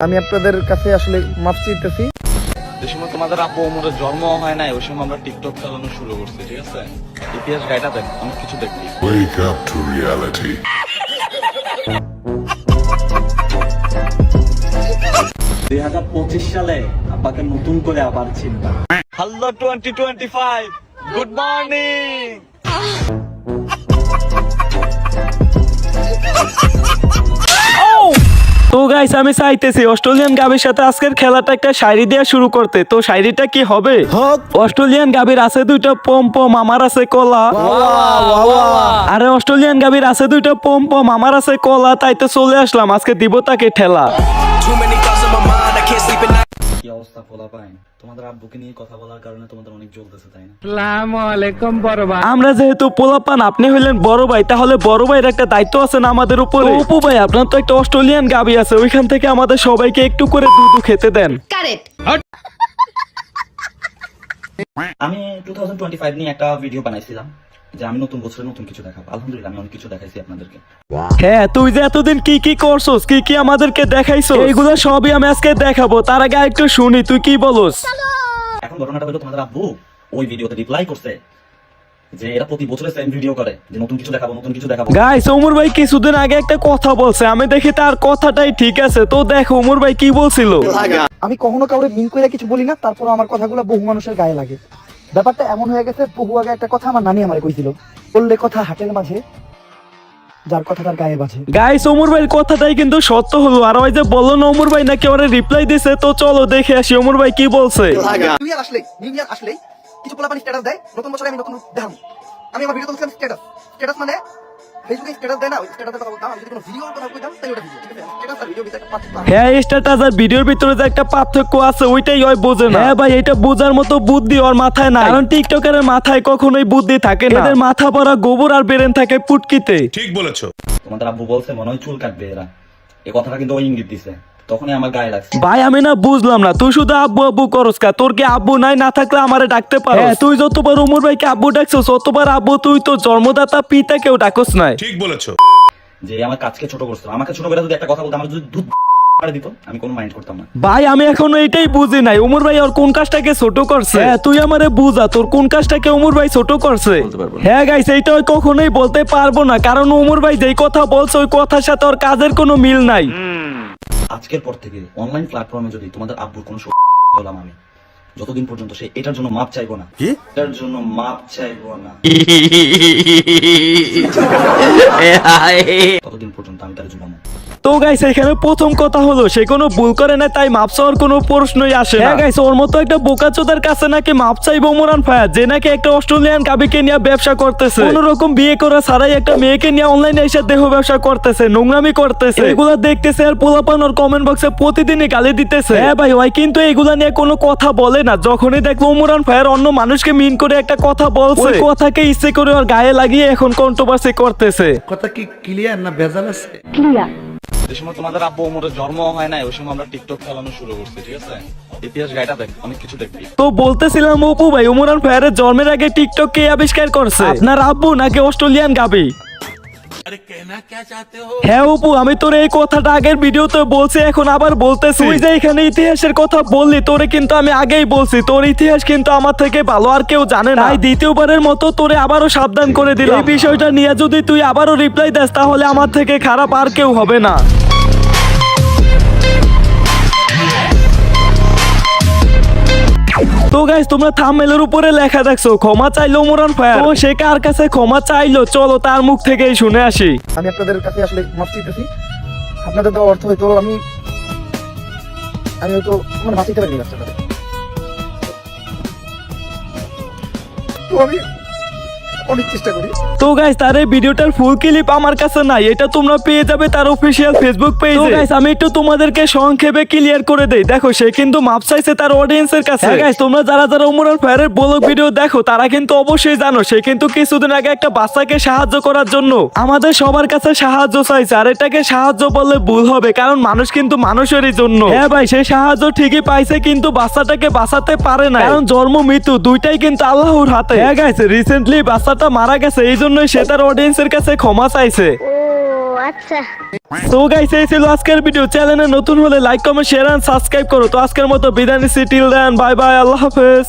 আমি আপনাদের কাছে আসলে মাফ চাইতেছি। যে সময় তোমাদের আব্বু ওমরের জন্ম হয় নাই ওই সময় আমরা টিকটক চালানো শুরু করছি, ঠিক আছে? ইতিহাস গাইটা দেখ, অনেক কিছু দেখবি। Wake up to reality. 2025 সালে আব্বাকে নতুন করে আবার চিন্তা। Hello 2025, good morning. তো গাইস আমি চাইতেছি অস্ট্রেলিয়ান গাবির সাথে আজকের খেলাটা একটা শায়রি দিয়ে শুরু করতে। তো শায়রিটা কি হবে? অস্ট্রেলিয়ান গাবির আছে দুইটা পম পম, আমার আছে কলা। আরে অস্ট্রেলিয়ান গাবির আছে দুইটা পম পম, আমার আছে কলা, তাই তো চলে আসলাম আজকে দিব তাকে ঠেলা। কি অবস্থা পোলা পায়? তোমাদের আব্বুকে নিয়ে কথা বলার কারণে তোমাদের অনেক জ্বলতেছে, তাই না? আমরা যেহেতু পোলাপান, আপনি হইলেন বড় ভাই, তাহলে বড় ভাইয়ের একটা দায়িত্ব আছে না আমাদের উপরে? অপু ভাই, আপনার তো একটা অস্ট্রেলিয়ান গাবি আছে, ওইখান থেকে আমাদের সবাইকে একটু করে দুধ খেতে দেন। আমি 2025 নিয়ে একটা ভিডিও বানাইছিলাম যে আমি নতুন বছরে নতুন কিছু দেখাবো। আলহামদুলিল্লাহ আমি অনেক কিছু দেখাইছি আপনাদেরকে। হ্যাঁ, তুই যে এতদিন কি কি করছস, কি কি আমাদেরকে দেখাইছো, এইগুলো সবই আমি আজকে দেখাবো। তার আগে একটু শুনি তুই কি বলস। এখন ঘটনাটা হলো তোমাদের আব্বু ওই ভিডিওতে রিপ্লাই করছে যে এরা প্রতি বছরে সেম ভিডিও করে যে নতুন কিছু দেখাবো নতুন কিছু দেখাবো। গাইস, ওমর ভাই কিছুদিন আগে একটা কথা বলছে, আমি দেখি তার কথাটাই ঠিক আছে। তো দেখো ওমর ভাই কি বলছিল। আমি কখনো কাউরে মিন করে কিছু বলি না, তারপর আমার কথাগুলো বহু মানুষের গায়ে লাগে। ব্যাপারটা এমন হয়ে গেছে, বহু আগে একটা কথা আমার নানি আমারে কইছিল, বললে কথা হাটের মাঝে, যার কথা তার গায়ে বাজে। গাইস, ওমর ভাইয়ের কথাটাই কিন্তু সত্য হলো। আর ওই যে বললো না ওমর ভাই নাকি ওরে রিপ্লাই দিছে, তো চলো দেখে আসি ওমর ভাই কি বলছে। নিউ ইয়ার আসলেই কিছু পোলাপানি স্ট্যাটাস দেয়, নতুন বছরে আমি নতুন দেখাবো। আমি আমার ভিডিও বলছিলাম স্ট্যাটাস মানে ফেসবুকে স্ট্যাটাস দেয় না, ওই স্ট্যাটাসের কথা বলতাম। আমি যদি কোনো ভিডিওর কথা কইতাম তাই ওটা ভিডিও, ঠিক আছে? স্ট্যাটাস আর ভিডিও ভিতরে একটা পার্থক্য আছে। হ্যাঁ, স্ট্যাটাস আর ভিডিওর ভিতরে যে একটা পার্থক্য আছে ওইটাই ওই বোঝে না। হ্যাঁ ভাই, এটা বোঝার মতো বুদ্ধি ওর মাথায় না, কারণ টিকটকারের মাথায় কখনোই বুদ্ধি থাকে না, এদের মাথা ভরা গোবর আর ব্রেন থাকে পুটকিতে। ঠিক বলেছো। তোমাদের আব্বু বলছে মনে হয় চুল কাটবে এরা, এই কথাটা কিন্তু ওই ইঙ্গিত দিছে, তখনই আমার গায়ে লাগছে। ভাই আমি না বুঝলাম না, তুই শুধু আব্বু আব্বু করস কা? তোর কি আব্বু নাই? না থাকলে আমারে ডাকতে পারো। তুই যতবার ওমর ভাইকে আব্বু ডাকছস ততবার আব্বু, তুই তো জন্মদাতা পিতাকেও ডাকস নাই। ঠিক বলেছো। যে আমার কাজকে ছোট করছে, আমাকে ছোট করে যদি একটা কথা বলতো, আমার যদি দুধ করে দিত আমি কোনো মাইন্ড করতাম না। ভাই আমি এখনো এটাই বুঝি নাই ওমর ভাই ওর কোন কাজটাকে ছোট করছে। তুই আমারে বুঝা, তোর কোন কাজটাকে ওমর ভাই ছোট করছে। হ্যাঁ গাইস, এইটা ওই কখনোই বলতে পারবো না, কারণ ওমর ভাই যেই কথা বলছে ওই কথার সাথে ওর কাজের কোনো মিল নাই। আজকের পর থেকে অনলাইন প্ল্যাটফর্মে যদি তোমাদের আব্বুর কোনো বললাম আমি, যতদিন পর্যন্ত সে এটার জন্য মাপ চাইবো না, এটার জন্য মাপ চাইবো না, ততদিন পর্যন্ত আমি তার জুবাম। তো গাইস, এখানে প্রথম কথা হলো সে কোনো ভুল করে না, তাই মাপ চাওয়ার কোনো প্রশ্নই আসে না। গাইস, ওর মতো একটা বোকাচোদার কাছে নাকি মাপ চাইবো ওমরান ফায়ার, যে নাকি একটা অস্ট্রেলিয়ান গাবিকে নিয়ে ব্যবসা করতেছে, কোন রকম বিয়ে করা ছাড়াই একটা মেয়েকে নিয়ে অনলাইনে এসে দেহ ব্যবসা করতেছে, নোংরামি করতেছে, এগুলা দেখতেছে আর পোলাপান ওর কমেন্ট বক্সে প্রতিদিনই গালি দিতেছে। হ্যাঁ ভাই, ওই কিন্তু এগুলা নিয়ে কোনো কথা বলে না। যখনই দেখলো ওমরান ফায়ার অন্য মানুষকে মিন করে একটা কথা বলছে, ওই কথাকে ইচ্ছে করে ওর গায়ে লাগিয়ে এখন কন্ট্রোভার্সি করতেছে। কথা কি ক্লিয়ার না ভেজাল আছে? যে সময় তোমাদের আব্বু ওমরের জন্ম হয় নাই ওই সময় আমরা টিকটক চালানো শুরু করছি, ঠিক আছে? ইতিহাস গাইটা দেখ, অনেক কিছু দেখবি। তো বলতেছিলাম অপু ভাই, ওমরান ফায়ারের জন্মের আগে টিকটক কে আবিষ্কার করছে, আপনার আব্বু নাকি অস্ট্রেলিয়ান গাবি? হ্যাঁ অপু, আমি তোর এই কথাটা আগের ভিডিওতে বলছি, এখন আবার বলতেছি। তুই যে এখানে ইতিহাসের কথা বললি, তোরে কিন্তু আমি আগেই বলছি তোর ইতিহাস কিন্তু আমার থেকে ভালো আর কেউ জানে না। তাই দ্বিতীয়বারের মতো তোরে আবারও সাবধান করে দিলাম, এই বিষয়টা নিয়ে যদি তুই আবারও রিপ্লাই দেস তাহলে আমার থেকে খারাপ আর কেউ হবে না। তো গাইস, তোমরা থাম্বনেলের উপরে লেখা দেখছো ক্ষমা চাইলো ওমরান ফায়ার, তো সে কার কাছে ক্ষমা চাইলো চলো তার মুখ থেকেই শুনে আসি। আমি আপনাদের কাছে আসলে মাফ চাইতেছি। আপনাদের দেওয়া অর্থ হয়তো আমি হয়তো আমার বাঁচাইতে পারিনি রাস্তাটা, তো আমি অনেক চেষ্টা করি। তো গাইস, তার এই ভিডিওটার ফুল ক্লিপ আমার কাছে নাই, এটা তোমরা পেয়ে যাবে তার অফিসিয়াল ফেসবুক পেজে। তো গাইস, আমি একটু তোমাদেরকে সংক্ষেপে ক্লিয়ার করে দেই। দেখো, সে কিন্তু মাপ চাইছে তার অডিয়েন্সের কাছে। গাইস, তোমরা যারা যারা ওমরান ফায়ারের ব্লগ ভিডিও দেখো তারা কিন্তু অবশ্যই জানো সে কিন্তু কিছুদিন আগে একটা বাচ্চাকে সাহায্য করার জন্য আমাদের সবার কাছে সাহায্য চাইছে। আর এটাকে সাহায্য বললে ভুল হবে, কারণ মানুষ কিন্তু মানুষেরই জন্য। হ্যাঁ ভাই, সে সাহায্য ঠিকই পাইছে, কিন্তু বাচ্চাটাকে বাঁচাতে পারে না, কারণ জন্ম মৃত্যু দুইটাই কিন্তু আল্লাহর হাতে। হ্যাঁ গাইস, রিসেন্টলি বাচ্চাটা মারা গেছে, এই জন্যই সে তার অডিয়েন্সের কাছে ক্ষমা চাইছে। আচ্ছা। তো গাইস এই ছিল আজকের ভিডিও। চ্যানেলে নতুন হলে like comment share and subscribe করো। তো আজকের মতো বিদায় নিচ্ছি, টিল দেন, বাই বাই, আল্লাহ হাফেজ।